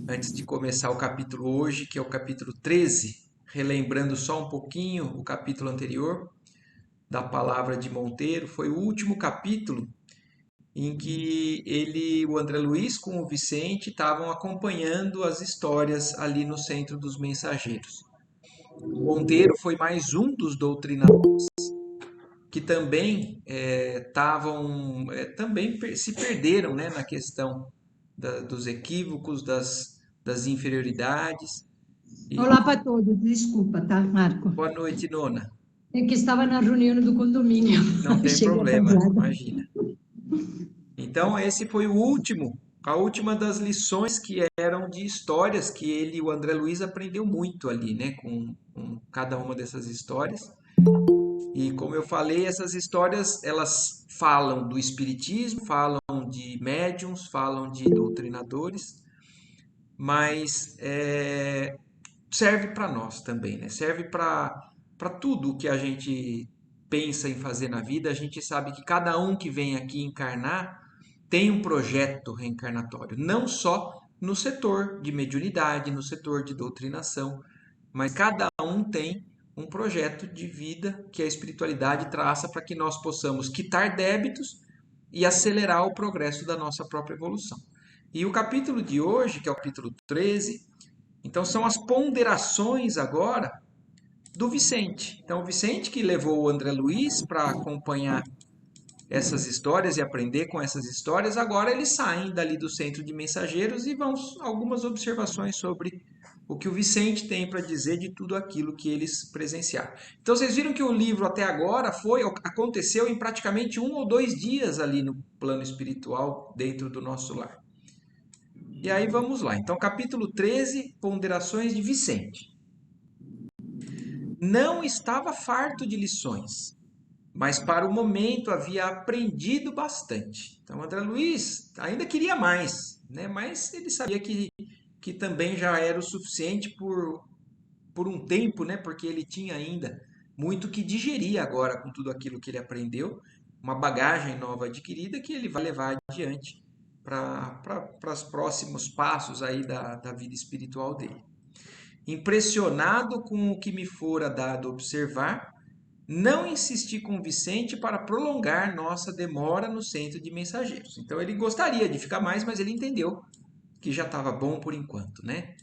Antes de começar o capítulo hoje, que é o capítulo 13, relembrando só um pouquinho o capítulo anterior da palavra de Monteiro, foi o último capítulo em que o André Luiz com o Vicente estavam acompanhando as histórias ali no Centro dos Mensageiros. O Monteiro foi mais um dos doutrinadores que também se perderam, né, na questão dos equívocos, das inferioridades. E Olá para todos, desculpa, tá, Marco? boa noite, Nona. É que estava na reunião do condomínio, Não tem cheguei problema, atrasada. imagina. Então, esse foi a última das lições que eram de histórias que o André Luiz, aprendeu muito ali, né, com cada uma dessas histórias. E como eu falei, essas histórias, elas falam do espiritismo, falam de médiums, falam de doutrinadores, mas serve para nós também, né? Serve para tudo que a gente pensa em fazer na vida. A gente sabe que cada um que vem aqui encarnar tem um projeto reencarnatório, não só no setor de mediunidade, no setor de doutrinação, mas cada um tem um projeto de vida que a espiritualidade traça para que nós possamos quitar débitos e acelerar o progresso da nossa própria evolução. E o capítulo de hoje, que é o capítulo 13, então são as ponderações agora do Vicente. Então, o Vicente que levou o André Luiz para acompanhar essas histórias e aprender com essas histórias, agora eles saem dali do centro de mensageiros e vão algumas observações sobre o que o Vicente tem para dizer de tudo aquilo que eles presenciaram. Então vocês viram que o livro até agora aconteceu em praticamente 1 ou 2 dias ali no plano espiritual dentro do nosso lar. E aí vamos lá. Então, capítulo 13, Ponderações de Vicente. Não estava farto de lições, mas para o momento havia aprendido bastante. Então, André Luiz ainda queria mais, né? Mas ele sabia que também já era o suficiente por um tempo, né? Porque ele tinha ainda muito que digerir agora com tudo aquilo que ele aprendeu, uma bagagem nova adquirida que ele vai levar adiante para os próximos passos aí da vida espiritual dele. Impressionado com o que me fora dado observar, não insisti com Vicente para prolongar nossa demora no centro de mensageiros. Então ele gostaria de ficar mais, mas ele entendeu que já estava bom por enquanto, né?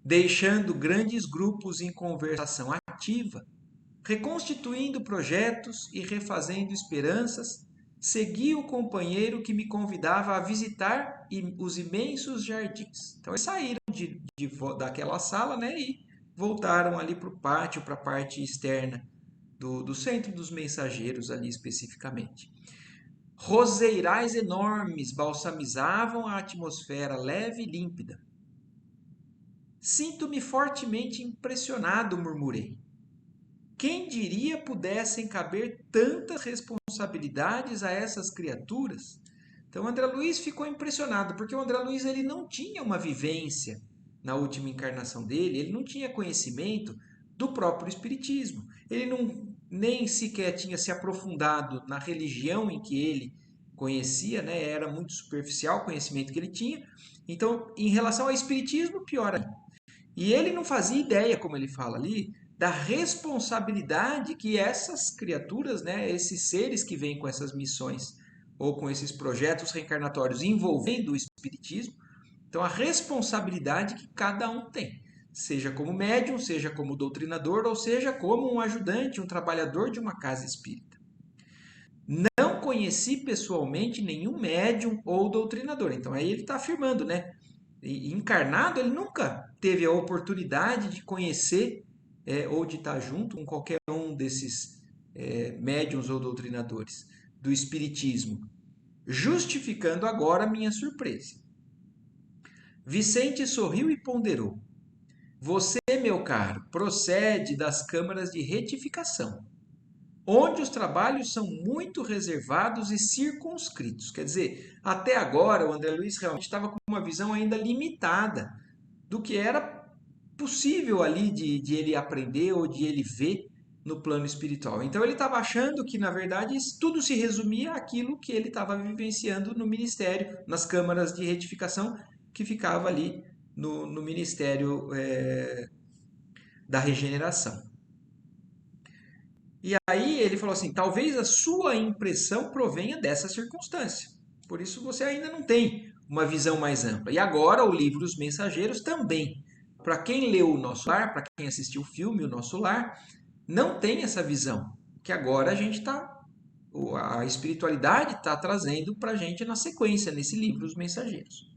Deixando grandes grupos em conversação ativa, reconstituindo projetos e refazendo esperanças, segui o companheiro que me convidava a visitar os imensos jardins. Então eles saíram daquela sala, né, e voltaram ali para o pátio, para a parte externa do centro dos mensageiros ali especificamente. Roseirais enormes balsamizavam a atmosfera leve e límpida. Sinto-me fortemente impressionado, murmurei. Quem diria pudessem caber tantas responsabilidades a essas criaturas? Então André Luiz ficou impressionado, porque o André Luiz ele não tinha uma vivência na última encarnação dele, ele não tinha conhecimento do próprio espiritismo. Ele não nem sequer tinha se aprofundado na religião em que ele conhecia, né? Era muito superficial o conhecimento que ele tinha. Então, em relação ao espiritismo, pior ainda. E ele não fazia ideia, como ele fala ali, da responsabilidade que essas criaturas, né, esses seres que vêm com essas missões ou com esses projetos reencarnatórios envolvendo o espiritismo, então a responsabilidade que cada um tem, seja como médium, seja como doutrinador, ou seja como um ajudante, um trabalhador de uma casa espírita. Não conheci pessoalmente nenhum médium ou doutrinador. Então aí ele está afirmando, né? Encarnado, ele nunca teve a oportunidade de conhecer ou de estar junto com qualquer um desses médiuns ou doutrinadores do Espiritismo, justificando agora a minha surpresa. Vicente sorriu e ponderou. Você, meu caro, procede das câmaras de retificação, onde os trabalhos são muito reservados e circunscritos. Quer dizer, até agora o André Luiz realmente estava com uma visão ainda limitada do que era possível ali de ele aprender ou de ele ver no plano espiritual. Então ele estava achando que, na verdade, tudo se resumia àquilo que ele estava vivenciando no ministério, nas câmaras de retificação que ficava ali no ministério da regeneração. E aí ele falou assim, talvez a sua impressão provenha dessa circunstância. Por isso você ainda não tem uma visão mais ampla. E agora o livro Os Mensageiros também. Para quem leu O Nosso Lar, para quem assistiu o filme O Nosso Lar, não tem essa visão. Que agora a espiritualidade está trazendo para a gente na sequência, nesse livro Os Mensageiros.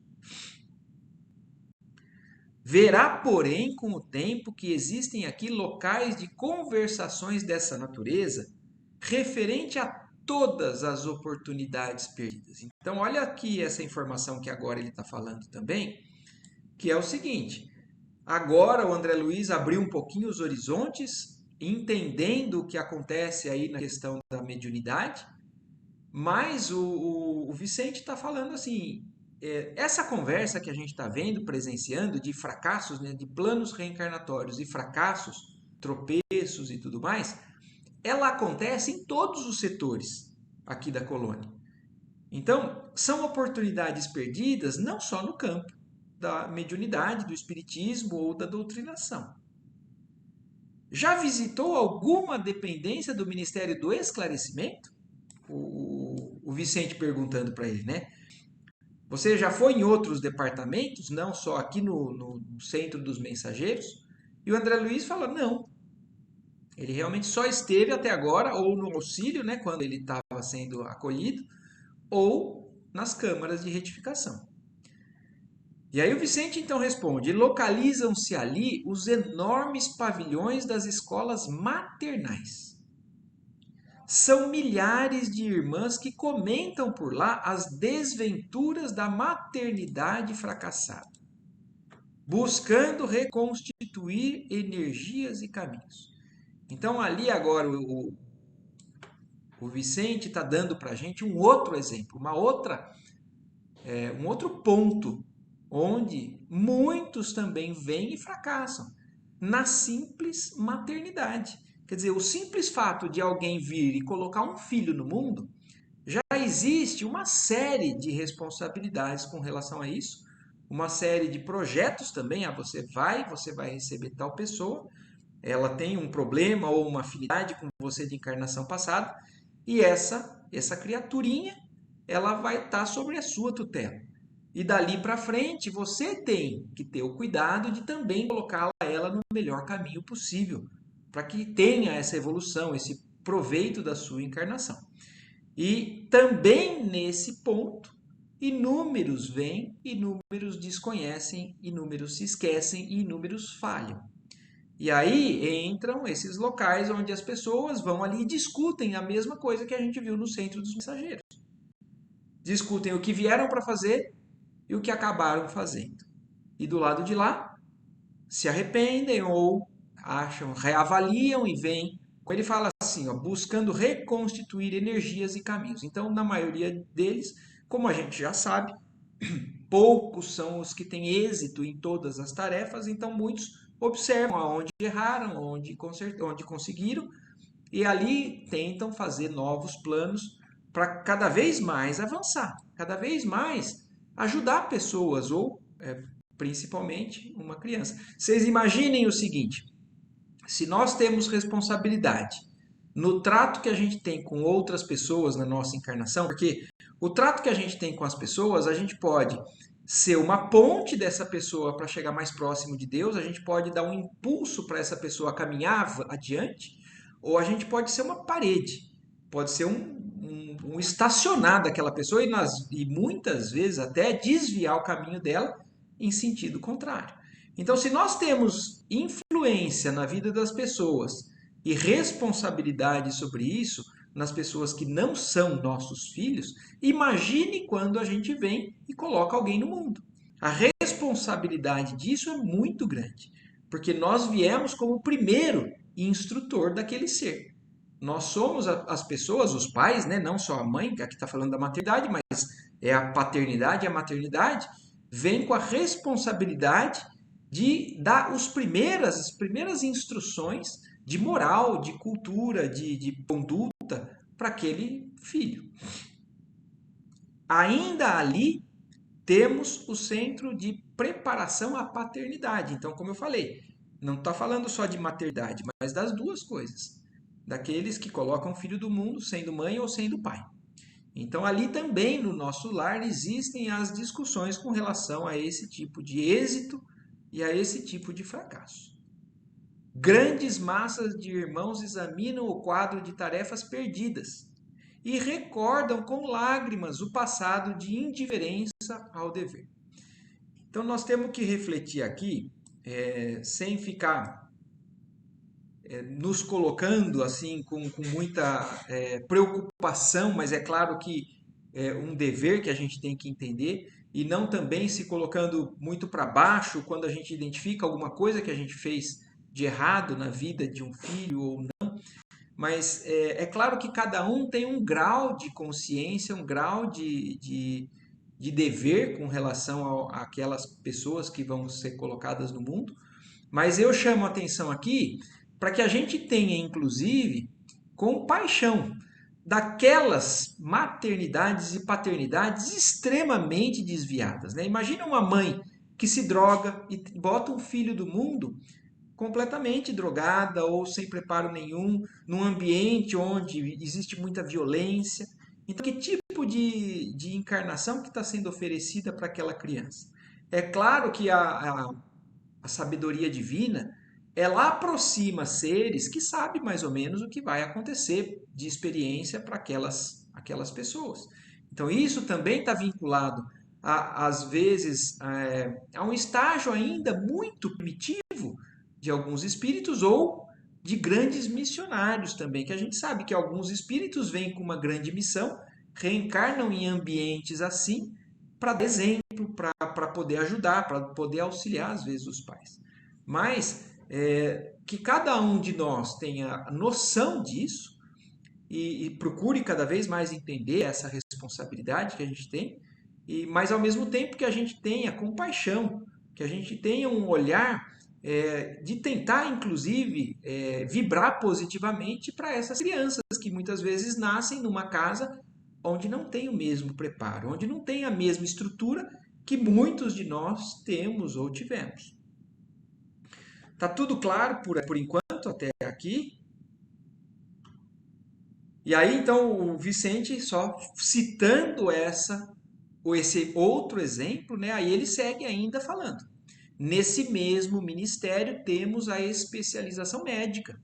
Verá, porém, com o tempo que existem aqui locais de conversações dessa natureza, referente a todas as oportunidades perdidas. Então, olha aqui essa informação que agora ele está falando também, que é o seguinte: agora o André Luiz abriu um pouquinho os horizontes, entendendo o que acontece aí na questão da mediunidade, mas o Vicente está falando assim, essa conversa que a gente está vendo, presenciando, de fracassos, né, de planos reencarnatórios e fracassos, tropeços e tudo mais, ela acontece em todos os setores aqui da colônia. Então, são oportunidades perdidas não só no campo da mediunidade, do espiritismo ou da doutrinação. Já visitou alguma dependência do Ministério do Esclarecimento? O Vicente perguntando para ele, né? Você já foi em outros departamentos, não só aqui no Centro dos Mensageiros? E o André Luiz fala, não. Ele realmente só esteve até agora, ou no auxílio, né, quando ele estava sendo acolhido, ou nas câmaras de retificação. E aí o Vicente então responde, localizam-se ali os enormes pavilhões das escolas maternais. São milhares de irmãs que comentam por lá as desventuras da maternidade fracassada, buscando reconstituir energias e caminhos. Então ali agora o Vicente está dando para a gente um outro exemplo, um outro ponto, onde muitos também vêm e fracassam, na simples maternidade. Quer dizer, o simples fato de alguém vir e colocar um filho no mundo, já existe uma série de responsabilidades com relação a isso, uma série de projetos também, você vai receber tal pessoa, ela tem um problema ou uma afinidade com você de encarnação passada, e essa criaturinha, ela vai estar sobre a sua tutela. E dali para frente, você tem que ter o cuidado de também colocá-la ela no melhor caminho possível, para que tenha essa evolução, esse proveito da sua encarnação. E também nesse ponto, inúmeros vêm, inúmeros desconhecem, inúmeros se esquecem e inúmeros falham. E aí entram esses locais onde as pessoas vão ali e discutem a mesma coisa que a gente viu no Centro dos Mensageiros. Discutem o que vieram para fazer e o que acabaram fazendo. E do lado de lá, se arrependem ou acham, reavaliam e vêm. Ele fala assim, ó, buscando reconstituir energias e caminhos. Então, na maioria deles, como a gente já sabe, poucos são os que têm êxito em todas as tarefas, então muitos observam aonde erraram, onde conseguiram, e ali tentam fazer novos planos para cada vez mais avançar, cada vez mais ajudar pessoas, ou principalmente uma criança. Vocês imaginem o seguinte, se nós temos responsabilidade no trato que a gente tem com outras pessoas na nossa encarnação, porque o trato que a gente tem com as pessoas, a gente pode ser uma ponte dessa pessoa para chegar mais próximo de Deus, a gente pode dar um impulso para essa pessoa caminhar adiante, ou a gente pode ser uma parede, pode ser um estacionar daquela pessoa e muitas vezes até desviar o caminho dela em sentido contrário. Então, se nós temos influência na vida das pessoas e responsabilidade sobre isso nas pessoas que não são nossos filhos, imagine quando a gente vem e coloca alguém no mundo. A responsabilidade disso é muito grande, porque nós viemos como o primeiro instrutor daquele ser. Nós somos as pessoas, os pais, né? Não só a mãe, que aqui está falando da maternidade, mas é a paternidade e a maternidade, vem com a responsabilidade de dar as primeiras instruções de moral, de cultura, de conduta para aquele filho. Ainda ali temos o centro de preparação à paternidade. Então, como eu falei, não está falando só de maternidade, mas das duas coisas. Daqueles que colocam o filho do mundo, sendo mãe ou sendo pai. Então, ali também no nosso lar existem as discussões com relação a esse tipo de êxito e a esse tipo de fracasso. Grandes massas de irmãos examinam o quadro de tarefas perdidas e recordam com lágrimas o passado de indiferença ao dever. Então, nós temos que refletir aqui, sem ficar nos colocando assim com muita preocupação, mas é claro que é um dever que a gente tem que entender, e não também se colocando muito para baixo quando a gente identifica alguma coisa que a gente fez de errado na vida de um filho ou não. Mas é claro que cada um tem um grau de consciência, um grau de dever com relação àquelas pessoas que vão ser colocadas no mundo. Mas eu chamo a atenção aqui para que a gente tenha, inclusive, compaixão daquelas maternidades e paternidades extremamente desviadas, né? Imagina uma mãe que se droga e bota um filho do mundo completamente drogada ou sem preparo nenhum, num ambiente onde existe muita violência. Então, que tipo de encarnação que está sendo oferecida para aquela criança? É claro que a sabedoria divina, ela aproxima seres que sabem mais ou menos o que vai acontecer de experiência para aquelas pessoas. Então, isso também está vinculado, às vezes, a um estágio ainda muito primitivo de alguns espíritos ou de grandes missionários também, que a gente sabe que alguns espíritos vêm com uma grande missão, reencarnam em ambientes assim, para dar exemplo, para poder ajudar, para poder auxiliar, às vezes, os pais. Mas que cada um de nós tenha noção disso e procure cada vez mais entender essa responsabilidade que a gente tem, mas ao mesmo tempo que a gente tenha compaixão, que a gente tenha um olhar de tentar, inclusive, vibrar positivamente para essas crianças que muitas vezes nascem numa casa onde não tem o mesmo preparo, onde não tem a mesma estrutura que muitos de nós temos ou tivemos. Tá tudo claro por enquanto até aqui? E aí, então, o Vicente, só citando esse outro exemplo, né, aí ele segue ainda falando. Nesse mesmo ministério temos a especialização médica.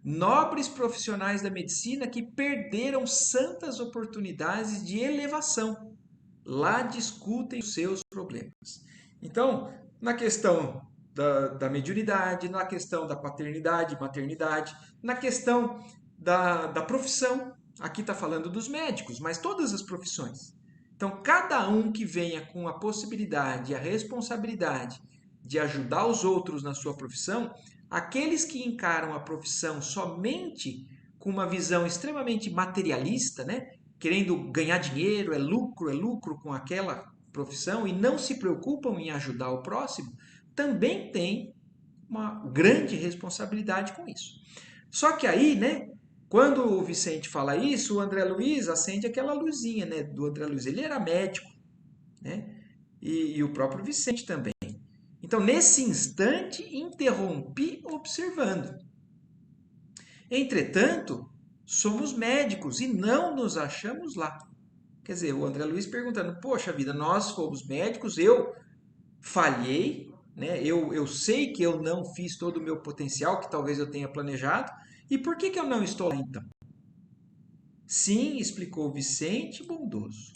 Nobres profissionais da medicina que perderam santas oportunidades de elevação. Lá discutem os seus problemas. Então, na questão da mediunidade, na questão da paternidade, maternidade, na questão da profissão, aqui está falando dos médicos, mas todas as profissões. Então, cada um que venha com a possibilidade, a responsabilidade de ajudar os outros na sua profissão, aqueles que encaram a profissão somente com uma visão extremamente materialista, né? Querendo ganhar dinheiro, é lucro com aquela profissão e não se preocupam em ajudar o próximo, também tem uma grande responsabilidade com isso. Só que aí, né, quando o Vicente fala isso, o André Luiz acende aquela luzinha, né, do André Luiz. Ele era médico, né, e o próprio Vicente também. Então, nesse instante, interrompi observando. Entretanto, somos médicos e não nos achamos lá. Quer dizer, o André Luiz perguntando, poxa vida, nós fomos médicos, eu falhei, né? Eu sei que eu não fiz todo o meu potencial, que talvez eu tenha planejado, e por que eu não estou lá então? Sim, explicou Vicente bondoso.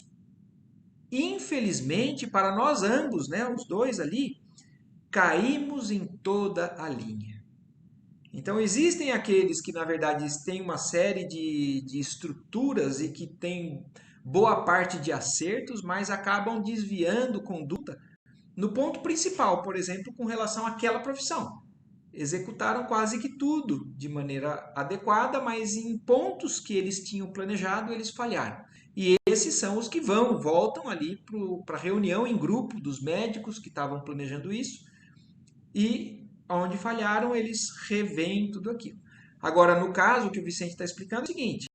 Infelizmente, para nós ambos, né, os dois ali, caímos em toda a linha. Então, existem aqueles que, na verdade, têm uma série de estruturas e que têm boa parte de acertos, mas acabam desviando conduta no ponto principal, por exemplo, com relação àquela profissão. Executaram quase que tudo de maneira adequada, mas em pontos que eles tinham planejado, eles falharam. E esses são os que voltam ali para a reunião em grupo dos médicos que estavam planejando isso, e onde falharam, eles revêem tudo aquilo. Agora, no caso que o Vicente está explicando, é o seguinte: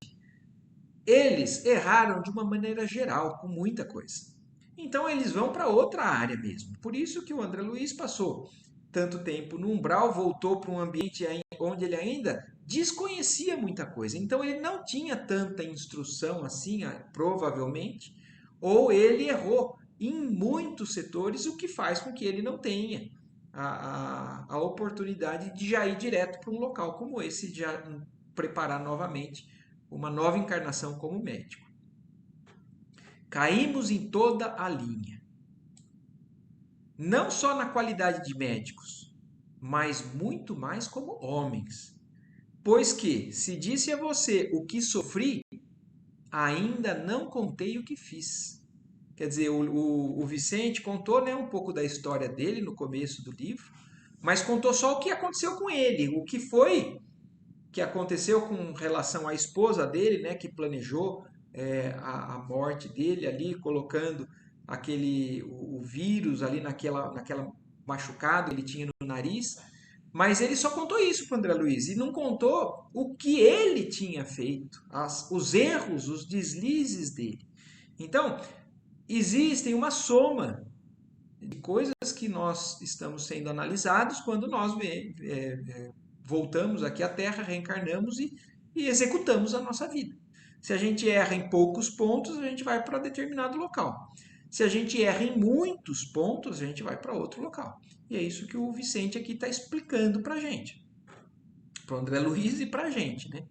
eles erraram de uma maneira geral, com muita coisa. Então eles vão para outra área mesmo. Por isso que o André Luiz passou tanto tempo no umbral, voltou para um ambiente onde ele ainda desconhecia muita coisa. Então ele não tinha tanta instrução assim, provavelmente, ou ele errou em muitos setores, o que faz com que ele não tenha a oportunidade de já ir direto para um local como esse, de já preparar novamente uma nova encarnação como médico. Caímos em toda a linha. Não só na qualidade de médicos, mas muito mais como homens. Pois que, se disse a você o que sofri, ainda não contei o que fiz. Quer dizer, o Vicente contou, né, um pouco da história dele no começo do livro, mas contou só o que aconteceu com ele, o que foi que aconteceu com relação à esposa dele, né, que planejou a morte dele ali, colocando o vírus ali naquela machucado que ele tinha no nariz. Mas ele só contou isso para o André Luiz e não contou o que ele tinha feito, os erros, os deslizes dele. Então, existem uma soma de coisas que nós estamos sendo analisados quando nós voltamos aqui à Terra, reencarnamos e executamos a nossa vida. Se a gente erra em poucos pontos, a gente vai para determinado local. Se a gente erra em muitos pontos, a gente vai para outro local. E é isso que o Vicente aqui está explicando para a gente. Para o André Luiz e para a gente, né?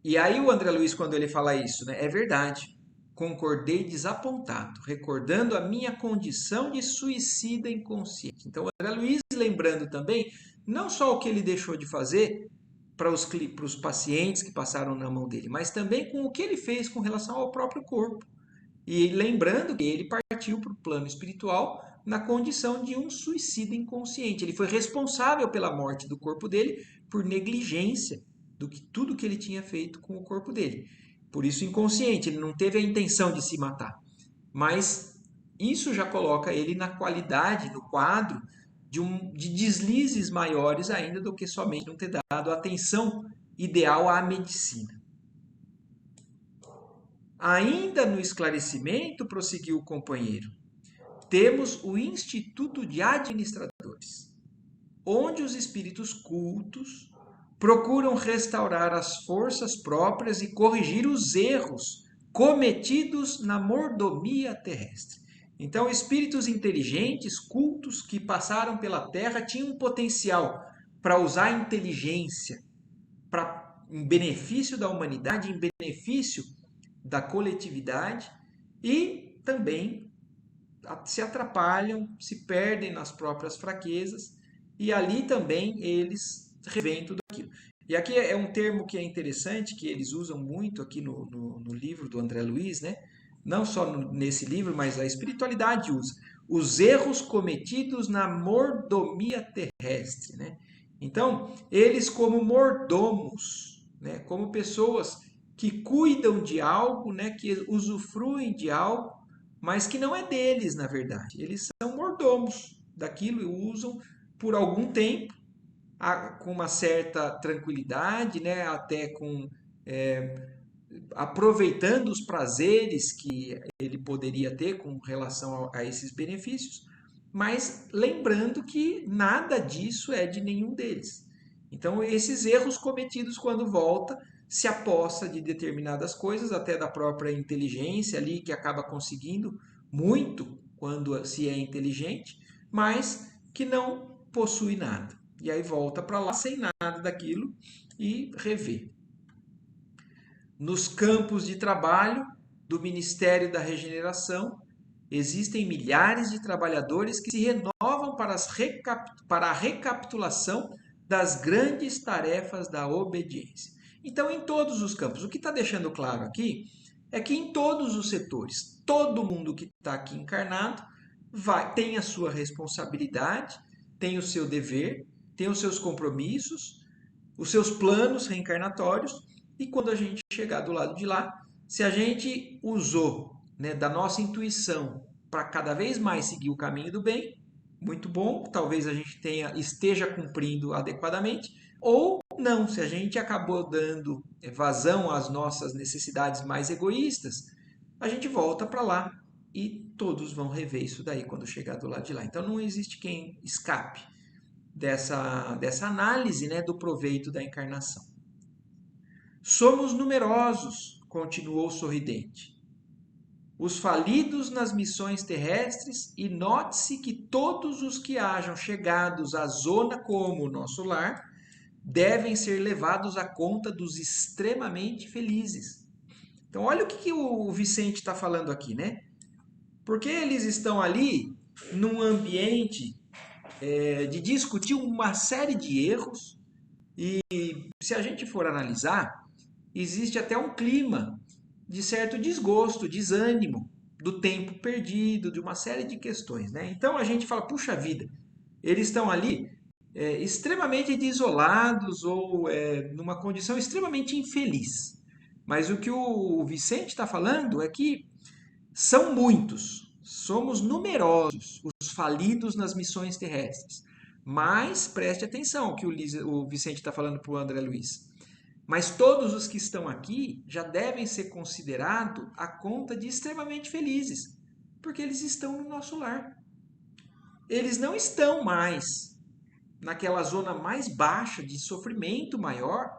E aí o André Luiz, quando ele fala isso, né, é verdade. Concordei desapontado, recordando a minha condição de suicida inconsciente. Então, o André Luiz lembrando também, não só o que ele deixou de fazer para os pacientes que passaram na mão dele, mas também com o que ele fez com relação ao próprio corpo. E lembrando que ele partiu para o plano espiritual na condição de um suicida inconsciente. Ele foi responsável pela morte do corpo dele por negligência do que tudo que ele tinha feito com o corpo dele. Por isso inconsciente, ele não teve a intenção de se matar. Mas isso já coloca ele na qualidade, no quadro de deslizes maiores ainda do que somente não ter dado a atenção ideal à medicina. Ainda no esclarecimento, prosseguiu o companheiro, temos o Instituto de Administradores, onde os espíritos cultos procuram restaurar as forças próprias e corrigir os erros cometidos na mordomia terrestre. Então, espíritos inteligentes, cultos, que passaram pela Terra, tinham um potencial para usar a inteligência em benefício da humanidade, em benefício da coletividade e também se atrapalham, se perdem nas próprias fraquezas e ali também eles revêem tudo aquilo. E aqui é um termo que é interessante, que eles usam muito aqui no livro do André Luiz, né? Não só nesse livro, mas a espiritualidade usa. Os erros cometidos na mordomia terrestre, né? Então, eles como mordomos, né? Como pessoas que cuidam de algo, né? Que usufruem de algo, mas que não é deles, na verdade. Eles são mordomos daquilo e usam por algum tempo, com uma certa tranquilidade, né? Até com aproveitando os prazeres que ele poderia ter com relação a esses benefícios, mas lembrando que nada disso é de nenhum deles. Então, esses erros cometidos quando volta, se aposta de determinadas coisas, até da própria inteligência ali, que acaba conseguindo muito quando se é inteligente, mas que não possui nada. E aí volta para lá sem nada daquilo e revê. Nos campos de trabalho do Ministério da Regeneração, existem milhares de trabalhadores que se renovam para a recapitulação das grandes tarefas da obediência. Então, em todos os campos, o que está deixando claro aqui é que em todos os setores, todo mundo que está aqui encarnado tem a sua responsabilidade, tem o seu dever, tem os seus compromissos, os seus planos reencarnatórios, e quando a gente chegar do lado de lá, se a gente usou, né, da nossa intuição para cada vez mais seguir o caminho do bem, muito bom, talvez a gente esteja cumprindo adequadamente, ou não, se a gente acabou dando vazão às nossas necessidades mais egoístas, a gente volta para lá e todos vão rever isso daí quando chegar do lado de lá. Então não existe quem escape dessa análise, né, do proveito da encarnação. Somos numerosos, continuou sorridente, os falidos nas missões terrestres, e note-se que todos os que hajam chegados à zona como o nosso lar devem ser levados à conta dos extremamente felizes. Então, olha o que o Vicente está falando aqui, né? Porque eles estão ali num ambiente de discutir uma série de erros, e se a gente for analisar, existe até um clima de certo desgosto, desânimo do tempo perdido, de uma série de questões, né? Então a gente fala, puxa vida, eles estão ali extremamente isolados ou numa condição extremamente infeliz. Mas o que o Vicente está falando é que são muitos, somos numerosos os falidos nas missões terrestres. Mas preste atenção que o Vicente está falando para o André Luiz. Mas todos os que estão aqui já devem ser considerados a conta de extremamente felizes, porque eles estão no nosso lar. Eles não estão mais naquela zona mais baixa de sofrimento maior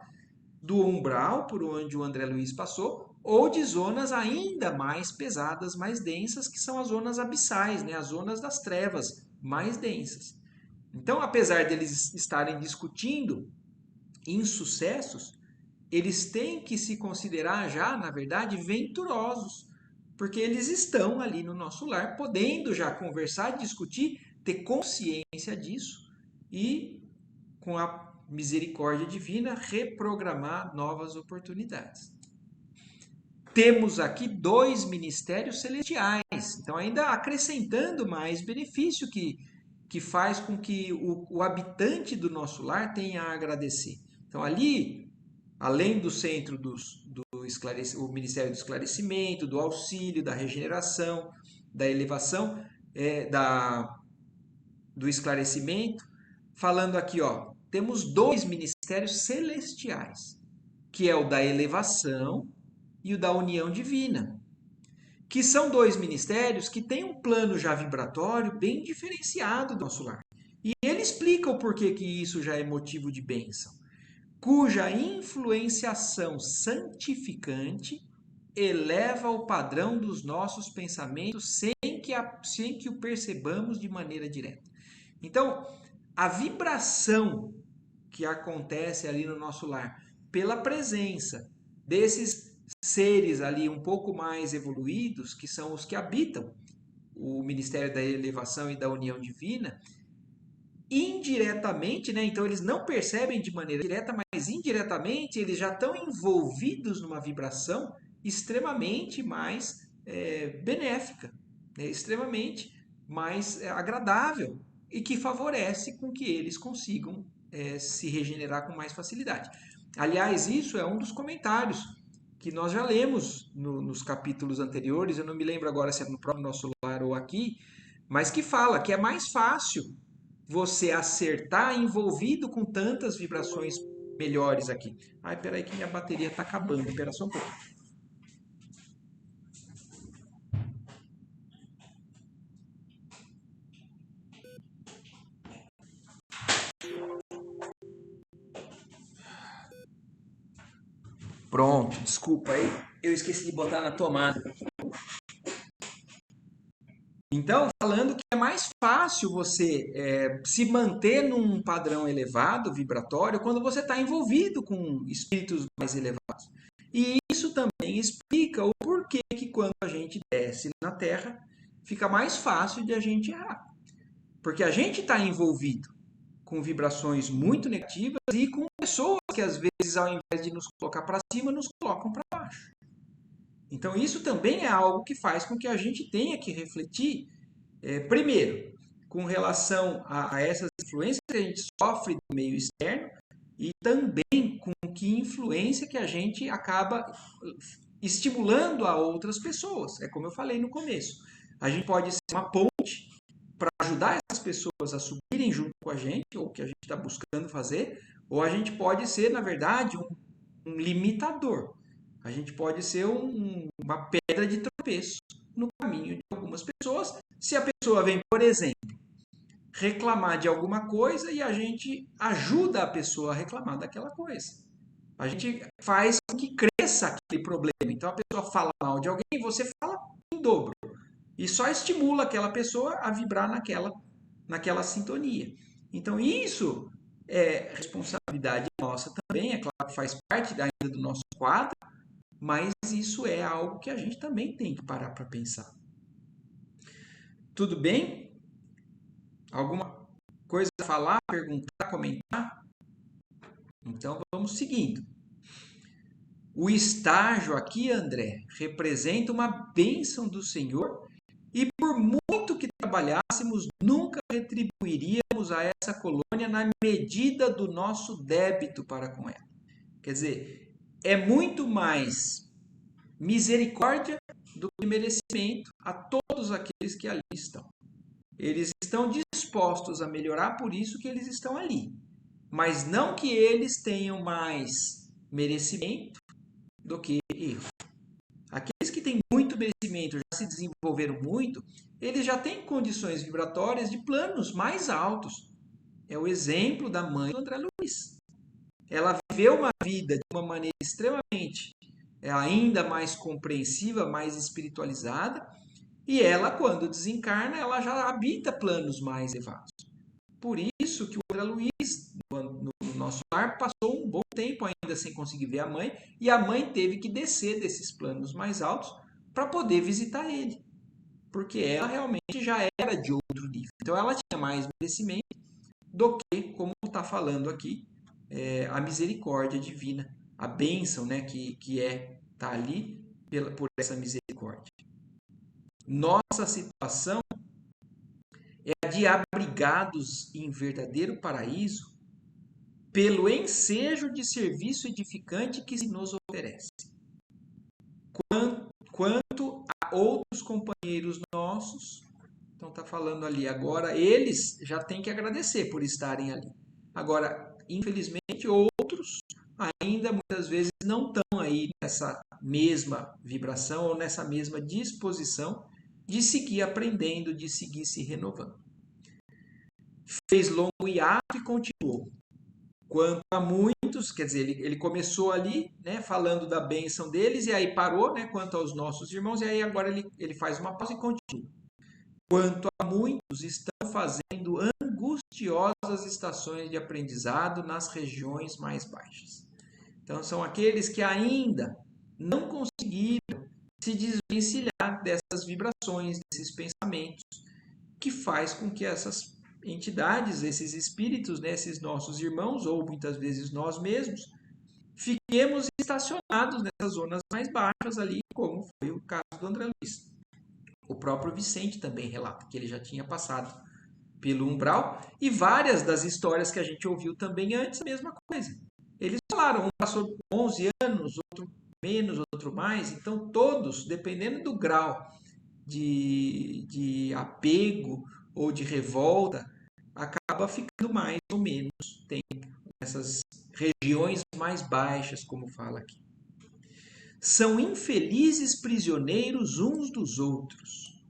do umbral por onde o André Luiz passou, ou de zonas ainda mais pesadas, mais densas, que são as zonas abissais, né? As zonas das trevas mais densas. Então, apesar deles estarem discutindo insucessos, eles têm que se considerar já, na verdade, venturosos, porque eles estão ali no nosso lar, podendo já conversar, discutir, ter consciência disso e, com a misericórdia divina, reprogramar novas oportunidades. Temos aqui 2 ministérios celestiais, então ainda acrescentando mais benefício que faz com que o habitante do nosso lar tenha a agradecer. Então ali, além do centro do o Ministério do Esclarecimento, do auxílio, da regeneração, da elevação, do esclarecimento, falando aqui, ó, temos 2 ministérios celestiais, que é o da elevação e o da união divina, que são 2 ministérios que têm um plano já vibratório bem diferenciado do nosso lar. E ele explica o porquê que isso já é motivo de bênção, cuja influenciação santificante eleva o padrão dos nossos pensamentos sem que o percebamos de maneira direta. Então, a vibração que acontece ali no nosso lar, pela presença desses seres ali um pouco mais evoluídos, que são os que habitam o Ministério da Elevação e da União Divina, indiretamente, né? Então eles não percebem de maneira direta, mas indiretamente eles já estão envolvidos numa vibração extremamente mais benéfica, né? Extremamente mais agradável e que favorece com que eles consigam se regenerar com mais facilidade. Aliás, isso é um dos comentários que nós já lemos nos capítulos anteriores, eu não me lembro agora se é no próprio Nosso Lar ou aqui, mas que fala que é mais fácil você acertar envolvido com tantas vibrações melhores aqui. Ai, peraí que minha bateria está acabando, espera só um pouco. Pronto, desculpa aí, eu esqueci de botar na tomada. Então, falando que é mais fácil você se manter num padrão elevado, vibratório, quando você está envolvido com espíritos mais elevados. E isso também explica o porquê que quando a gente desce na Terra, fica mais fácil de a gente errar. Porque a gente está envolvido com vibrações muito negativas e com pessoas que às vezes, ao invés de nos colocar para cima, nos colocam para baixo. Então, isso também é algo que faz com que a gente tenha que refletir, primeiro, com relação a essas influências que a gente sofre do meio externo e também com que influência que a gente acaba estimulando a outras pessoas. É como eu falei no começo. A gente pode ser uma ponte para ajudar essas pessoas a subirem junto com a gente, ou o que a gente está buscando fazer, Ou a gente pode ser, na verdade, um limitador. A gente pode ser uma pedra de tropeço no caminho de algumas pessoas. Se a pessoa vem, por exemplo, reclamar de alguma coisa e a gente ajuda a pessoa a reclamar daquela coisa. A gente faz com que cresça aquele problema. Então a pessoa fala mal de alguém, você fala em dobro. E só estimula aquela pessoa a vibrar naquela sintonia. Então isso é responsabilidade nossa também, é claro que faz parte ainda do nosso quadro, mas isso é algo que a gente também tem que parar para pensar. Tudo bem? Alguma coisa a falar, perguntar, comentar? Então vamos seguindo. O estágio aqui, André, representa uma bênção do Senhor e por muito que trabalhássemos, nunca retribuiríamos a essa colônia na medida do nosso débito para com ela. Quer dizer, é muito mais misericórdia do que merecimento a todos aqueles que ali estão. Eles estão dispostos a melhorar, por isso que eles estão ali. Mas não que eles tenham mais merecimento do que erro. Aqueles que têm muito merecimento, já se desenvolveram muito, eles já têm condições vibratórias de planos mais altos. É o exemplo da mãe do André Luiz. Ela viveu uma vida de uma maneira extremamente ainda mais compreensiva, mais espiritualizada, e ela, quando desencarna, ela já habita planos mais elevados. Por isso que o André Luiz, no nosso lar, passou um bom tempo ainda sem conseguir ver a mãe, e a mãe teve que descer desses planos mais altos para poder visitar ele, porque ela realmente já era de outro nível. Então ela tinha mais merecimento do que, como está falando aqui, a misericórdia divina, a bênção, né, que tá ali por essa misericórdia. Nossa situação é a de abrigados em verdadeiro paraíso pelo ensejo de serviço edificante que se nos oferece. Quanto a outros companheiros nossos, então está falando ali agora, eles já têm que agradecer por estarem ali. Agora, infelizmente, outros ainda muitas vezes não estão aí nessa mesma vibração ou nessa mesma disposição de seguir aprendendo, de seguir se renovando. Fez longo hiato e continuou. Quanto a muitos, quer dizer, ele começou ali, né, falando da bênção deles, e aí parou, né, quanto aos nossos irmãos, e aí agora ele faz uma pausa e continua. Quanto a muitos estão fazendo angustiosas estações de aprendizado nas regiões mais baixas. Então, são aqueles que ainda não conseguiram se desvencilhar dessas vibrações, desses pensamentos, que faz com que essas entidades, esses espíritos, né, esses nossos irmãos, ou muitas vezes nós mesmos, fiquemos estacionados nessas zonas mais baixas ali, como foi o caso do André Luiz. O próprio Vicente também relata que ele já tinha passado pelo umbral, e várias das histórias que a gente ouviu também antes, a mesma coisa. Eles falaram, um passou 11 anos, outro menos, outro mais, então todos, dependendo do grau de apego ou de revolta, acaba ficando mais ou menos tempo nessas regiões mais baixas, como fala aqui. São infelizes prisioneiros uns dos outros,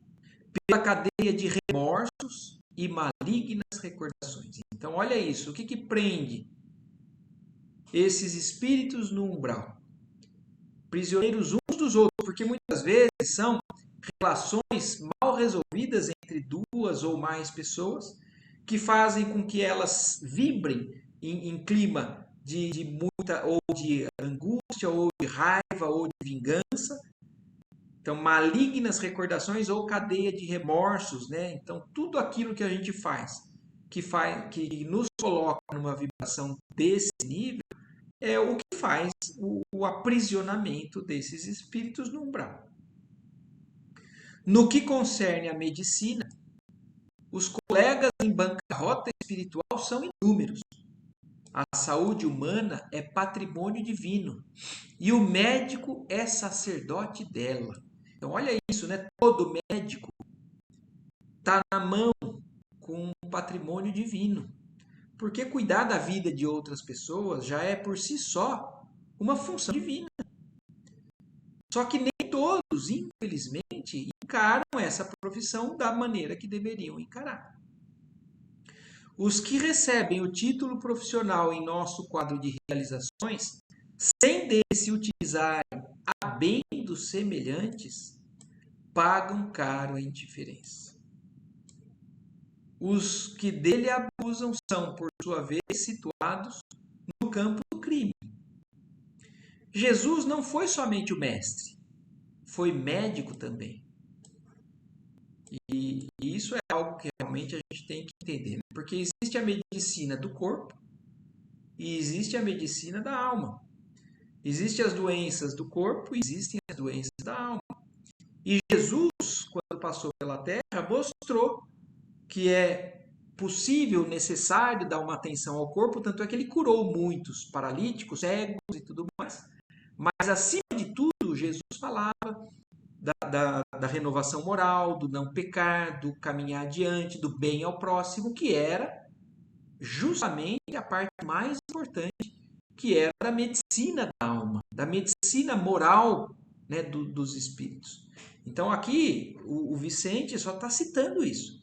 pela cadeia de remorsos e malignas recordações. Então, olha isso, o que prende esses espíritos no umbral? Prisioneiros uns dos outros, porque muitas vezes são relações mal resolvidas entre duas ou mais pessoas, que fazem com que elas vibrem em clima de muita, ou de angústia, ou de raiva, ou de vingança. Então, malignas recordações ou cadeia de remorsos, né? Então, tudo aquilo que a gente faz, que nos coloca numa vibração desse nível, é o que faz o aprisionamento desses espíritos no umbral. No que concerne à medicina, os colegas em bancarrota espiritual são inúmeros. A saúde humana é patrimônio divino e o médico é sacerdote dela. Então, olha isso, né? Todo médico está na mão com um patrimônio divino. porque cuidar da vida de outras pessoas já é por si só uma função divina. Só que nem todos, infelizmente, encaram essa profissão da maneira que deveriam encarar. Os que recebem o título profissional em nosso quadro de realizações, sem dele se utilizarem a bem dos semelhantes, pagam caro a indiferença. Os que dele abusam são, por sua vez, situados no campo do crime. Jesus não foi somente o mestre, foi médico também. E isso é algo que realmente a gente tem que entender, né? Porque existe a medicina do corpo e existe a medicina da alma. Existem as doenças do corpo e existem as doenças da alma. E Jesus, quando passou pela terra, mostrou que é possível, necessário dar uma atenção ao corpo, tanto é que ele curou muitos paralíticos, cegos e tudo mais. Mas, acima de tudo, Jesus falava da renovação moral, do não pecar, do caminhar adiante, do bem ao próximo, que era justamente a parte mais importante, que era da medicina da alma, da medicina moral, né, dos espíritos. Então aqui o Vicente só está citando isso.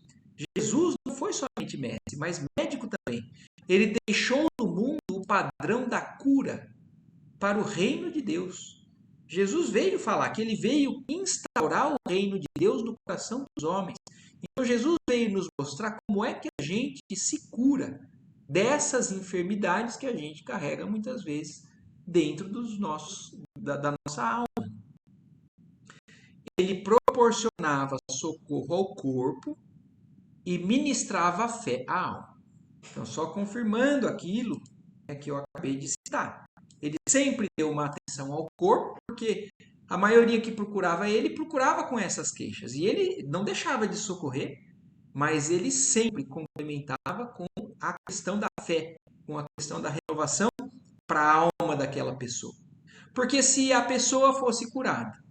Jesus não foi somente mestre, mas médico também. Ele deixou no mundo o padrão da cura para o reino de Deus. Jesus veio falar que ele veio instaurar o reino de Deus no coração dos homens. Então Jesus veio nos mostrar como é que a gente se cura dessas enfermidades que a gente carrega muitas vezes dentro da nossa alma. Ele proporcionava socorro ao corpo e ministrava a fé à alma. Então, só confirmando aquilo que eu acabei de citar. Ele sempre deu uma atenção ao corpo, porque a maioria que procurava ele procurava com essas queixas. E ele não deixava de socorrer, mas ele sempre complementava com a questão da fé, com a questão da renovação para a alma daquela pessoa. Porque se a pessoa fosse curada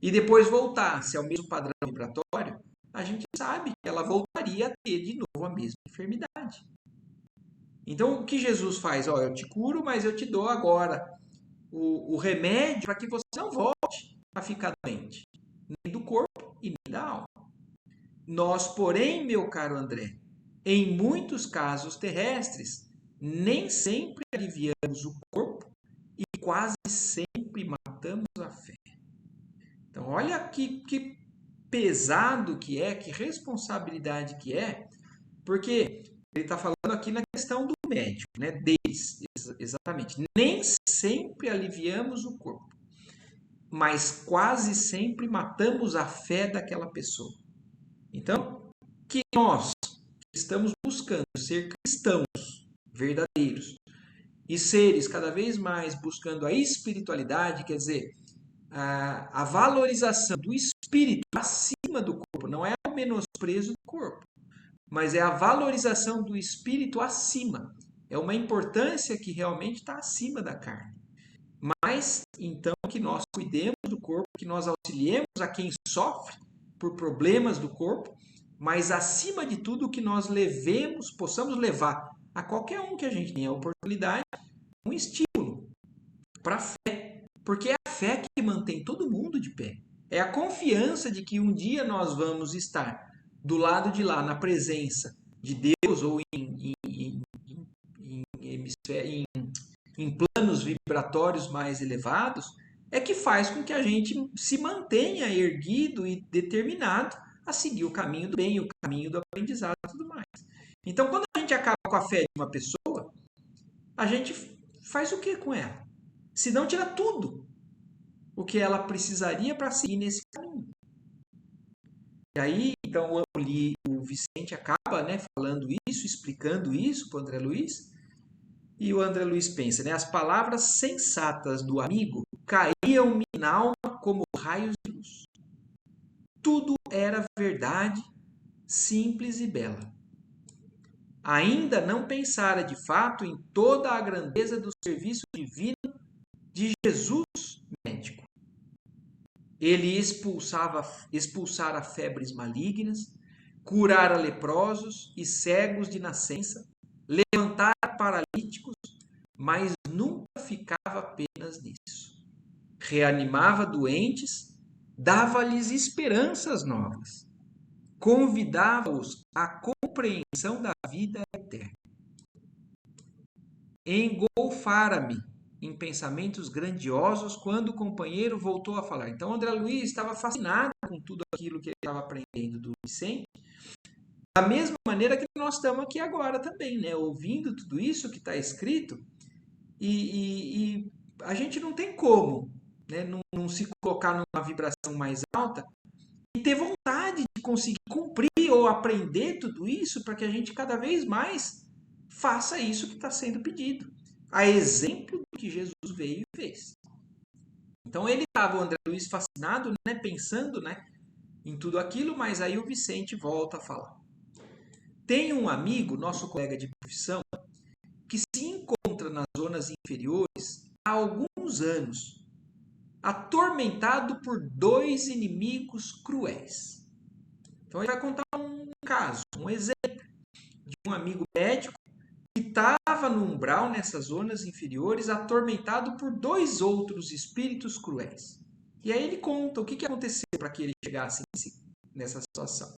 e depois voltasse ao mesmo padrão vibratório, a gente sabe que ela voltaria a ter de novo a mesma enfermidade. Então, o que Jesus faz? Eu te curo, mas eu te dou agora o remédio para que você não volte a ficar doente, nem do corpo e nem da alma. Nós, porém, meu caro André, em muitos casos terrestres, nem sempre aliviamos o corpo e quase sempre matamos a fé. Então, olha que pesado que é, que responsabilidade que é, porque ele está falando aqui na questão do médico, né? Deles, exatamente. Nem sempre aliviamos o corpo, mas quase sempre matamos a fé daquela pessoa. Então, que nós estamos buscando ser cristãos verdadeiros e seres cada vez mais buscando a espiritualidade, quer dizer, a valorização do espírito acima do corpo, não é o menosprezo do corpo, mas é a valorização do espírito acima. É uma importância que realmente está acima da carne. Mas, então, que nós cuidemos do corpo, que nós auxiliemos a quem sofre por problemas do corpo, mas, acima de tudo, que nós possamos levar a qualquer um que a gente tenha a oportunidade, um estímulo para a fé. Porque é a fé que mantém todo mundo de pé. É a confiança de que um dia nós vamos estar do lado de lá, na presença de Deus ou em planos vibratórios mais elevados, é que faz com que a gente se mantenha erguido e determinado a seguir o caminho do bem, o caminho do aprendizado e tudo mais. Então, quando a gente acaba com a fé de uma pessoa, a gente faz o que com ela? Se não, tira tudo o que ela precisaria para seguir nesse caminho. E aí, então, o Vicente acaba, né, falando isso, explicando isso para o André Luiz, e o André Luiz pensa, né, as palavras sensatas do amigo caíam-me na alma como raios de luz. Tudo era verdade, simples e bela. Ainda não pensara de fato em toda a grandeza do serviço divino de Jesus médico. Ele expulsara febres malignas, curara leprosos e cegos de nascença, levantar paralíticos, mas nunca ficava apenas nisso. Reanimava doentes, dava-lhes esperanças novas, convidava-os à compreensão da vida eterna. Engolfara-me em pensamentos grandiosos quando o companheiro voltou a falar. Então, André Luiz estava fascinado com tudo aquilo que ele estava aprendendo do Vicente, da mesma maneira que nós estamos aqui agora também, né? Ouvindo tudo isso que está escrito, e a gente não tem como, né? Não se colocar numa vibração mais alta e ter vontade de conseguir cumprir ou aprender tudo isso para que a gente cada vez mais faça isso que está sendo pedido. A exemplo do que Jesus veio e fez. Então ele estava, o André Luiz, fascinado, né, pensando, né, em tudo aquilo, mas aí o Vicente volta a falar. Tem um amigo, nosso colega de profissão, que se encontra nas zonas inferiores há alguns anos, atormentado por 2 inimigos cruéis. Então ele vai contar um caso, um exemplo de um amigo médico que estava no umbral, nessas zonas inferiores, atormentado por 2 outros espíritos cruéis. E aí ele conta o que aconteceu para que ele chegasse nessa situação.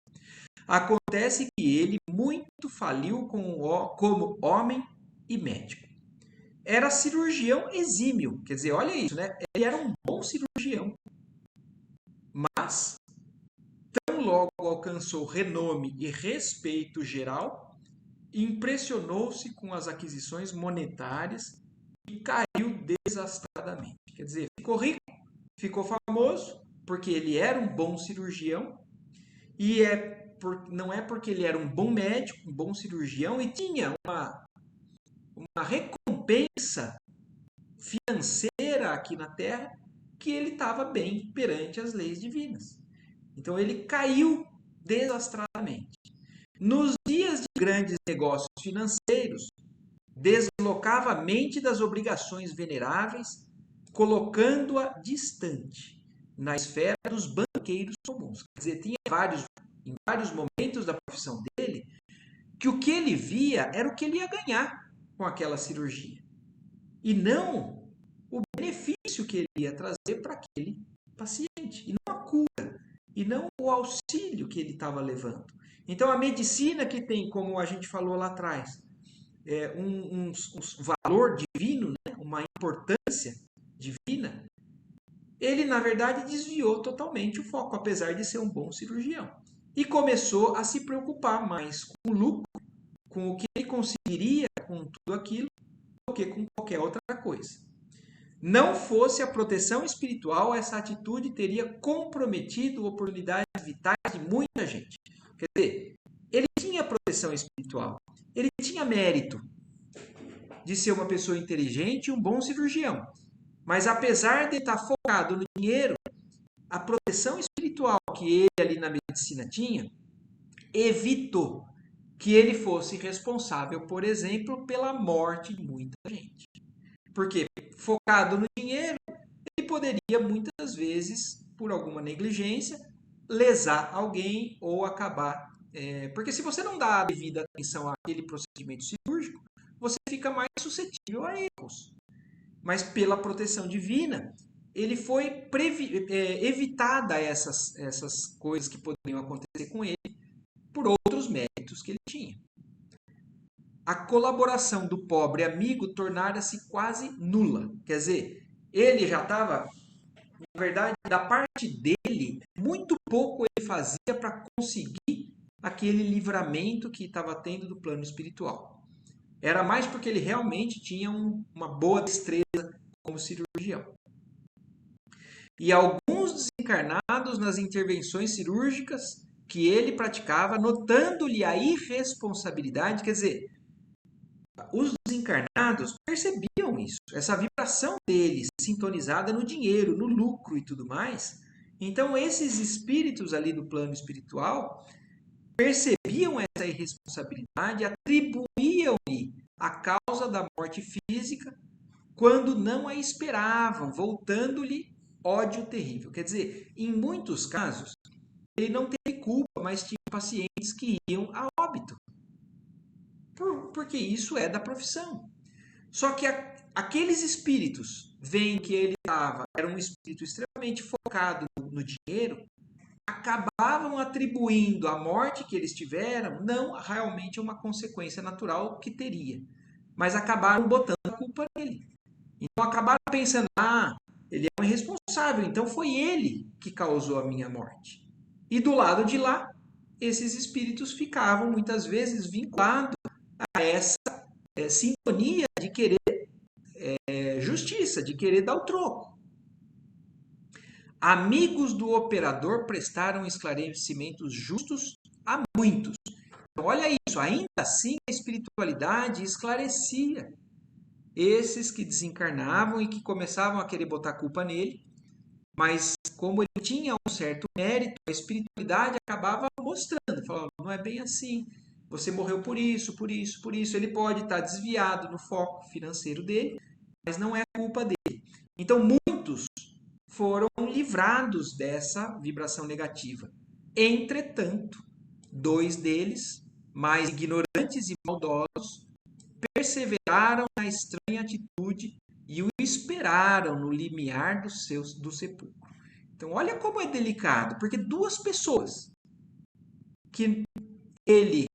Acontece que ele muito faliu como homem e médico. Era cirurgião exímio, quer dizer, olha isso, né? Ele era um bom cirurgião, mas tão logo alcançou renome e respeito geral, impressionou-se com as aquisições monetárias e caiu desastradamente. Quer dizer, ficou rico, ficou famoso, porque ele era um bom cirurgião, e não é porque ele era um bom médico, um bom cirurgião, e tinha uma recompensa financeira aqui na Terra, que ele estava bem perante as leis divinas. Então ele caiu desastradamente. Nos dias de grandes negócios financeiros, deslocava a mente das obrigações veneráveis, colocando-a distante, na esfera dos banqueiros comuns. Quer dizer, tinha em vários momentos da profissão dele, que o que ele via era o que ele ia ganhar com aquela cirurgia. E não o benefício que ele ia trazer para aquele paciente. E não a cura. E não o auxílio que ele estava levando. Então, a medicina que tem, como a gente falou lá atrás, um valor divino, né? Uma importância divina, ele, na verdade, desviou totalmente o foco, apesar de ser um bom cirurgião. E começou a se preocupar mais com o lucro, com o que ele conseguiria com tudo aquilo, do que com qualquer outra coisa. Não fosse a proteção espiritual, essa atitude teria comprometido oportunidades vitais de muita gente. Quer dizer, ele tinha proteção espiritual, ele tinha mérito de ser uma pessoa inteligente e um bom cirurgião. Mas apesar de estar focado no dinheiro, a proteção espiritual que ele ali na medicina tinha, evitou que ele fosse responsável, por exemplo, pela morte de muita gente. Porque focado no dinheiro, ele poderia muitas vezes, por alguma negligência, lesar alguém ou acabar. Porque se você não dá a devida atenção àquele procedimento cirúrgico, você fica mais suscetível a erros. Mas pela proteção divina, ele foi evitada essas coisas que poderiam acontecer com ele por outros méritos que ele tinha. A colaboração do pobre amigo tornara-se quase nula. Quer dizer, ele já estava, na verdade, da parte dele, muito pouco ele fazia para conseguir aquele livramento que estava tendo do plano espiritual. Era mais porque ele realmente tinha uma boa destreza como cirurgião. E alguns desencarnados nas intervenções cirúrgicas que ele praticava, notando-lhe a irresponsabilidade, quer dizer, os desencarnados percebiam isso, essa vibração deles sintonizada no dinheiro, no lucro e tudo mais. Então, esses espíritos ali do plano espiritual percebiam essa irresponsabilidade, atribuíam-lhe a causa da morte física quando não a esperavam, voltando-lhe ódio terrível. Quer dizer, em muitos casos, ele não teve culpa, mas tinha pacientes que iam a óbito. porque isso é da profissão. Só que aqueles espíritos veem que ele era um espírito extremamente focado no dinheiro, acabavam atribuindo a morte que eles tiveram não realmente uma consequência natural que teria, mas acabaram botando a culpa nele. Então acabaram pensando, ele é um irresponsável, então foi ele que causou a minha morte. E do lado de lá, esses espíritos ficavam muitas vezes vinculados a essa sintonia de querer justiça, de querer dar o troco. Amigos do operador prestaram esclarecimentos justos a muitos. Então, olha isso, ainda assim a espiritualidade esclarecia esses que desencarnavam e que começavam a querer botar culpa nele, mas como ele tinha um certo mérito, a espiritualidade acabava mostrando, falando, não é bem assim, você morreu por isso, por isso, por isso, ele pode estar desviado no foco financeiro dele, mas não é culpa dele. Então, muitos foram livrados dessa vibração negativa. Entretanto, 2 deles, mais ignorantes e maldosos, perseveraram na estranha atitude e o esperaram no limiar do sepulcro. Então, olha como é delicado, porque 2 pessoas que ele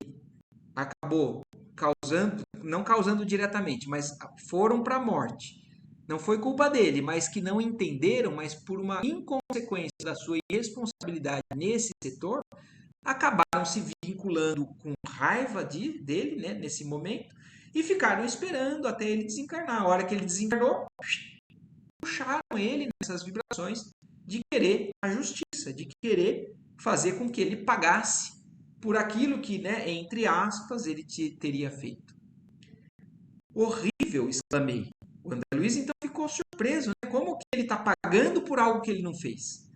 acabou causando, não causando diretamente, mas foram para a morte. Não foi culpa dele, mas que não entenderam, mas por uma inconsequência da sua irresponsabilidade nesse setor, acabaram se vinculando com raiva dele, né, nesse momento, e ficaram esperando até ele desencarnar. A hora que ele desencarnou, puxaram ele nessas vibrações de querer a justiça, de querer fazer com que ele pagasse por aquilo que, né, entre aspas, ele teria feito. Horrível, exclamei. O André Luiz então ficou surpreso, né? Como que ele está pagando por algo que ele não fez?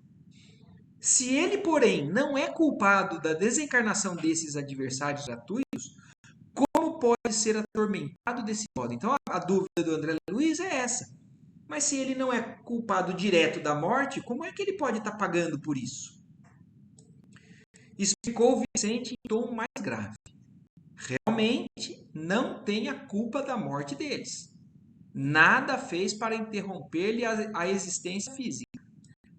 Se ele, porém, não é culpado da desencarnação desses adversários gratuitos, como pode ser atormentado desse modo? Então a dúvida do André Luiz é essa. Mas se ele não é culpado direto da morte, como é que ele pode estar pagando por isso? Explicou Vicente em tom mais grave. Realmente não tem a culpa da morte deles. Nada fez para interromper-lhe a existência física,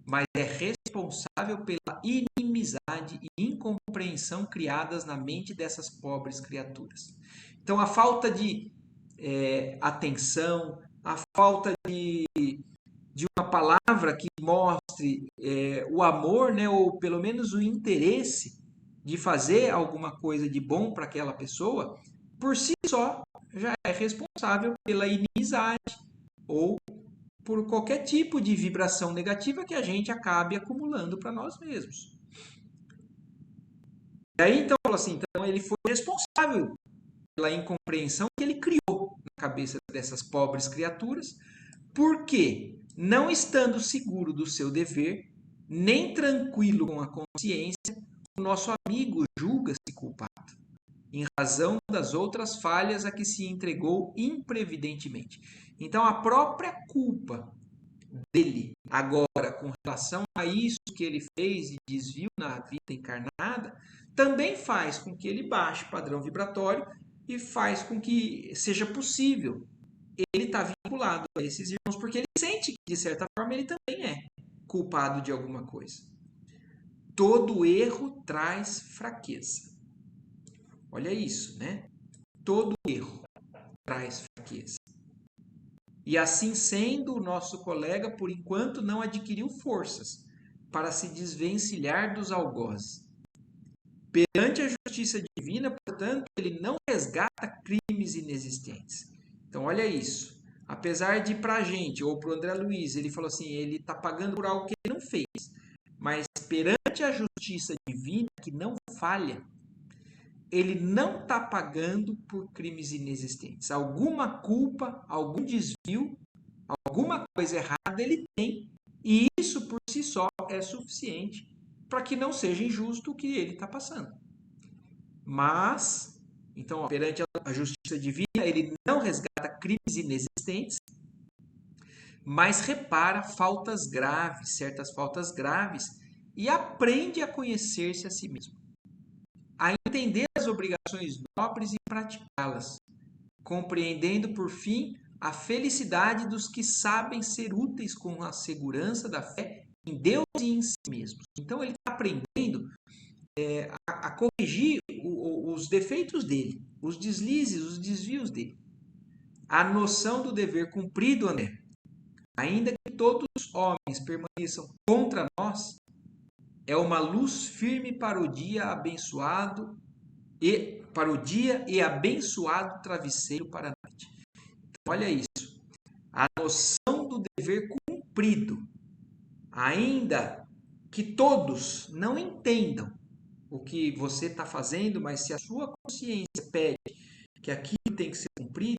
mas é responsável pela inimizade e incompreensão criadas na mente dessas pobres criaturas. Então, a falta de atenção, a falta de uma palavra que mostre o amor, né, ou pelo menos o interesse de fazer alguma coisa de bom para aquela pessoa, por si só já é responsável pela inimizade ou por qualquer tipo de vibração negativa que a gente acabe acumulando para nós mesmos. E aí então, assim, então ele foi responsável pela incompreensão que ele criou na cabeça dessas pobres criaturas, porque não estando seguro do seu dever, nem tranquilo com a consciência, o nosso amigo julga-se culpado, em razão das outras falhas a que se entregou imprevidentemente. Então, a própria culpa dele agora com relação a isso que ele fez de desvio na vida encarnada, também faz com que ele baixe o padrão vibratório e faz com que seja possível ele estar vinculado a esses irmãos, porque ele sente que, de certa forma, ele também é culpado de alguma coisa. Todo erro traz fraqueza. Olha isso, né? Todo erro traz fraqueza. E assim sendo, o nosso colega, por enquanto, não adquiriu forças para se desvencilhar dos algozes. Perante a justiça divina, portanto, ele não resgata crimes inexistentes. Então, olha isso. Apesar de para a gente, ou para o André Luiz, ele falou assim, ele está pagando por algo que ele não fez. Mas perante a justiça divina, que não falha, ele não está pagando por crimes inexistentes. Alguma culpa, algum desvio, alguma coisa errada ele tem, e isso por si só é suficiente para que não seja injusto o que ele está passando. Mas, então, perante a justiça divina, ele não resgata crimes inexistentes, mas repara faltas graves, certas faltas graves, e aprende a conhecer-se a si mesmo. a entender as obrigações nobres e praticá-las, compreendendo, por fim, a felicidade dos que sabem ser úteis com a segurança da fé em Deus e em si mesmos. Então, ele está aprendendo a corrigir os defeitos dele, os deslizes, os desvios dele. A noção do dever cumprido, André, ainda que todos os homens permaneçam contra nós, é uma luz firme para o dia abençoado e abençoado travesseiro para a noite. Então, olha isso. A noção do dever cumprido, ainda que todos não entendam o que você está fazendo, mas se a sua consciência pede que aquilo tem que ser cumprido,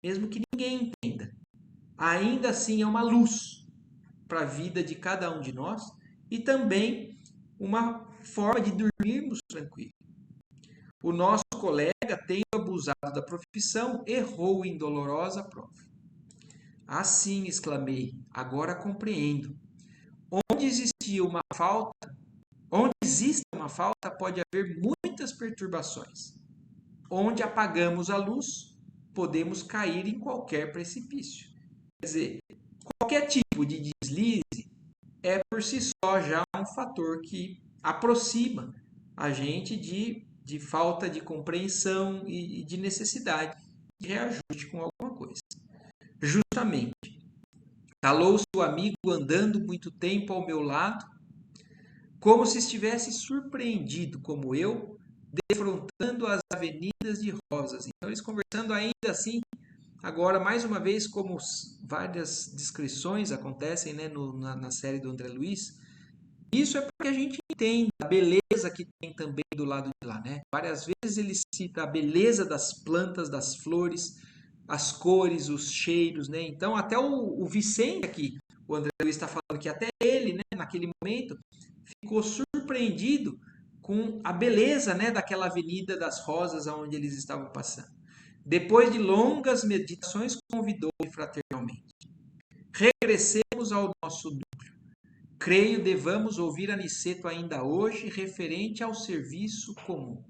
mesmo que ninguém entenda, ainda assim é uma luz para a vida de cada um de nós e também uma forma de dormirmos tranquilo. O nosso colega, tendo abusado da profissão, errou em dolorosa prova. Assim, exclamei, agora compreendo. Onde existe uma falta, pode haver muitas perturbações. Onde apagamos a luz, podemos cair em qualquer precipício. Quer dizer, qualquer tipo de deslize é por si só já um fator que aproxima a gente de falta de compreensão e de necessidade de reajuste com alguma coisa. Justamente, calou-se o amigo andando muito tempo ao meu lado, como se estivesse surpreendido como eu, defrontando as avenidas de rosas. Então, eles conversando ainda assim, agora, mais uma vez, como várias descrições acontecem, né, na série do André Luiz, isso é para que a gente entenda a beleza que tem também do lado de lá, né? Várias vezes ele cita a beleza das plantas, das flores, as cores, os cheiros, né? Então, até o Vicente aqui, o André Luiz está falando que até ele, né, naquele momento, ficou surpreendido com a beleza, né, daquela avenida das rosas onde eles estavam passando. Depois de longas meditações, convidou-me fraternalmente. Regressemos ao nosso núcleo. Creio devamos ouvir Aniceto ainda hoje referente ao serviço comum.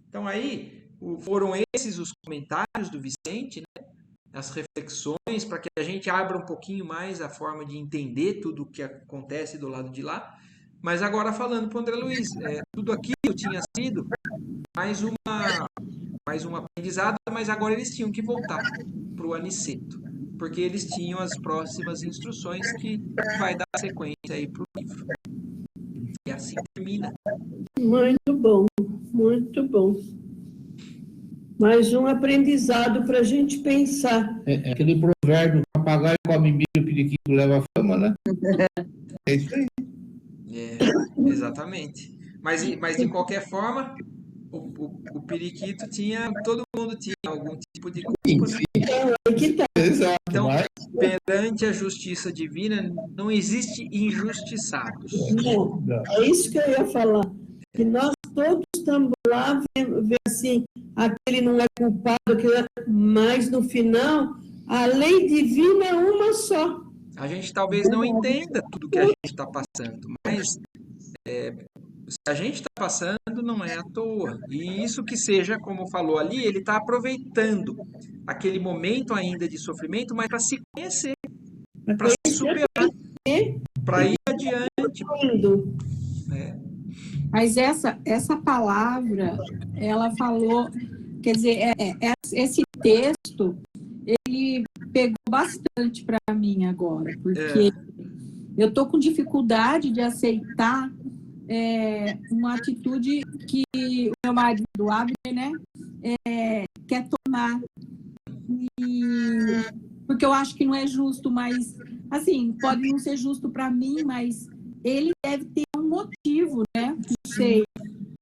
Então aí foram esses os comentários do Vicente, né? As reflexões para que a gente abra um pouquinho mais a forma de entender tudo o que acontece do lado de lá. Mas agora falando para o André Luiz, tudo aquilo tinha sido mais um aprendizado, mas agora eles tinham que voltar para o Aniceto, porque eles tinham as próximas instruções que vai dar sequência aí para o livro. E assim termina. Muito bom, muito bom. Mais um aprendizado para a gente pensar. É aquele provérbio, papagaio come milho, periquito leva fama, né? É isso aí. Exatamente. Mas de qualquer forma, o periquito tinha, todo mundo tinha algum tipo de culpa, né? Aí que tá. Exato. Então, Mas perante a justiça divina, não existe injustiçados. Não, é isso que eu ia falar. Que nós todos estamos lá vendo assim, aquele não é culpado, mas no final, a lei divina é uma só. A gente talvez não entenda tudo que a gente está passando, mas se a gente está passando, não é à toa. E isso que seja, como falou ali, ele está aproveitando aquele momento ainda de sofrimento, mas para se conhecer, para se superar, para ir adiante. Né? Mas essa palavra, ela falou, quer dizer, esse texto, ele pegou bastante para mim agora, porque eu estou com dificuldade de aceitar uma atitude que o meu marido, Abner, né, quer tomar. Porque eu acho que não é justo, mas, assim, pode não ser justo para mim, mas ele deve ter um motivo, né? Não sei,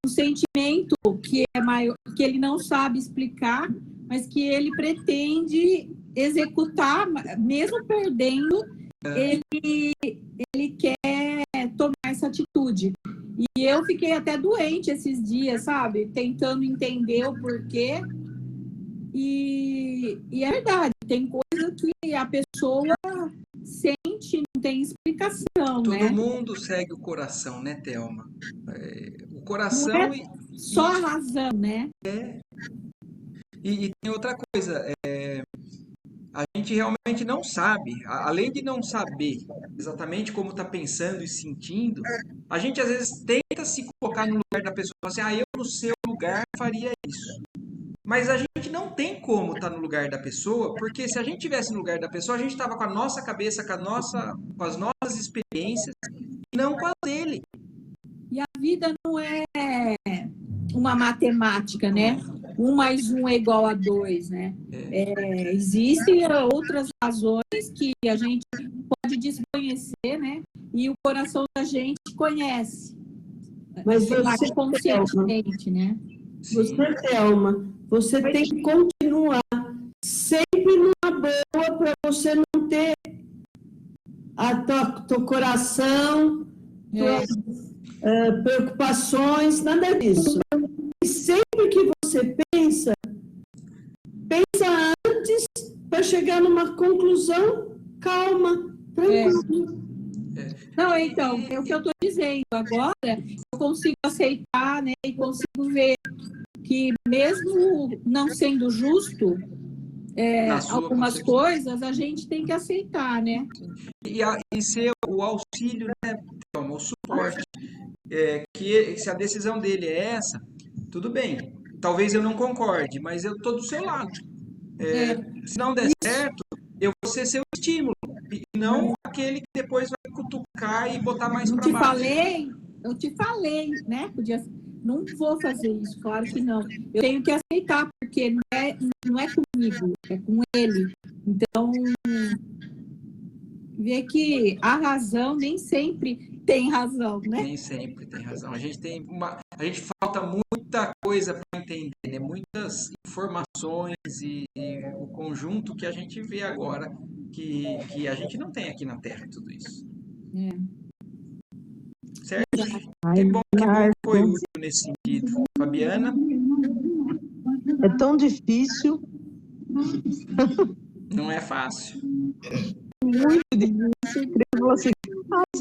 um sentimento que é maior, que ele não sabe explicar, mas que ele pretende executar, mesmo perdendo, ele quer tomar essa atitude. E eu fiquei até doente esses dias, sabe? Tentando entender o porquê. E é verdade, tem coisa que a pessoa sente, não tem explicação, Todo né? mundo segue o coração, né, Thelma? O coração Não é só a razão, né? e tem outra coisa, a gente realmente não sabe, além de não saber exatamente como está pensando e sentindo, a gente às vezes tenta se colocar no lugar da pessoa, assim, eu no seu lugar faria isso. Mas a gente não tem como estar no lugar da pessoa, porque se a gente tivesse no lugar da pessoa, a gente estava com a nossa cabeça, com as nossas experiências, e não com a dele. E a vida não é uma matemática, né? 1 mais 1 é igual a 2, né? Existem outras razões que a gente pode desconhecer, né? E o coração da gente conhece. Mas Lá você, conscientemente, né? Thelma, você tem que continuar sempre numa boa para você não ter teu coração, tuas preocupações, nada disso. E sempre que você pensa antes para chegar numa conclusão calma, tranquila. Não, então, é o que eu estou dizendo. Agora, eu consigo aceitar, né? E consigo ver que mesmo não sendo justo, algumas coisas a gente tem que aceitar, né? E ser o auxílio, né, Thelma, o suporte. Que se a decisão dele é essa, tudo bem. Talvez eu não concorde, mas eu estou do seu lado. Se não der certo, eu vou ser seu estímulo, e não aquele que depois vai cutucar e botar mais para baixo. Eu te falei, né? Não vou fazer isso, claro que não. Eu tenho que aceitar, porque não é comigo, é com ele. Então, ver que a razão nem sempre tem razão, né? Nem sempre tem razão. A gente falta muita coisa para entender, né? Muitas informações e o conjunto que a gente vê agora que a gente não tem aqui na Terra, tudo isso. Certo? Que bom que foi útil nesse sentido. Fabiana? É tão difícil. Não é fácil. Muito difícil. Você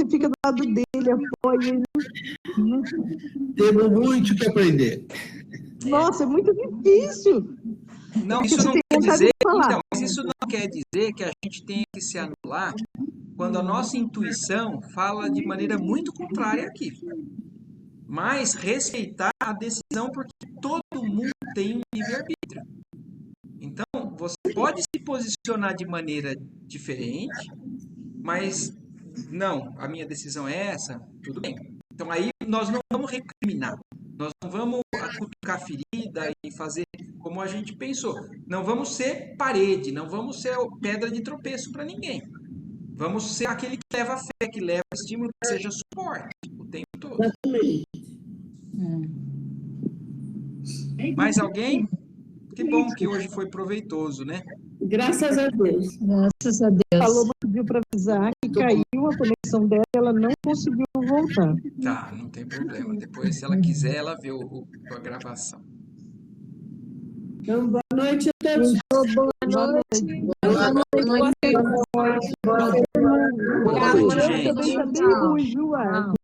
fica do lado dele, apoia ele. Temos muito que aprender. Nossa, é muito difícil. Não, isso não quer dizer, mas isso não quer dizer que a gente tenha que se anular quando a nossa intuição fala de maneira muito contrária àquilo. Mas respeitar a decisão, porque todo mundo tem um livre-arbítrio. Então, você pode se posicionar de maneira diferente, mas não, a minha decisão é essa, tudo bem. Então aí nós não vamos recriminar, nós não vamos cutucar a ferida e fazer como a gente pensou. Não vamos ser parede, não vamos ser pedra de tropeço para ninguém. Vamos ser aquele que leva fé, que leva estímulo, que seja suporte o tempo todo. Mais alguém? Que bom que hoje foi proveitoso, né? Graças a Deus. Graças a Deus. Falou, pediu para avisar que caiu a conexão dela, ela não conseguiu voltar. Tá, não tem problema. Depois, se ela quiser, ela vê a gravação. Então, boa noite a todos. Boa noite. Boa noite. Boa noite, gente. Eu também, Ju.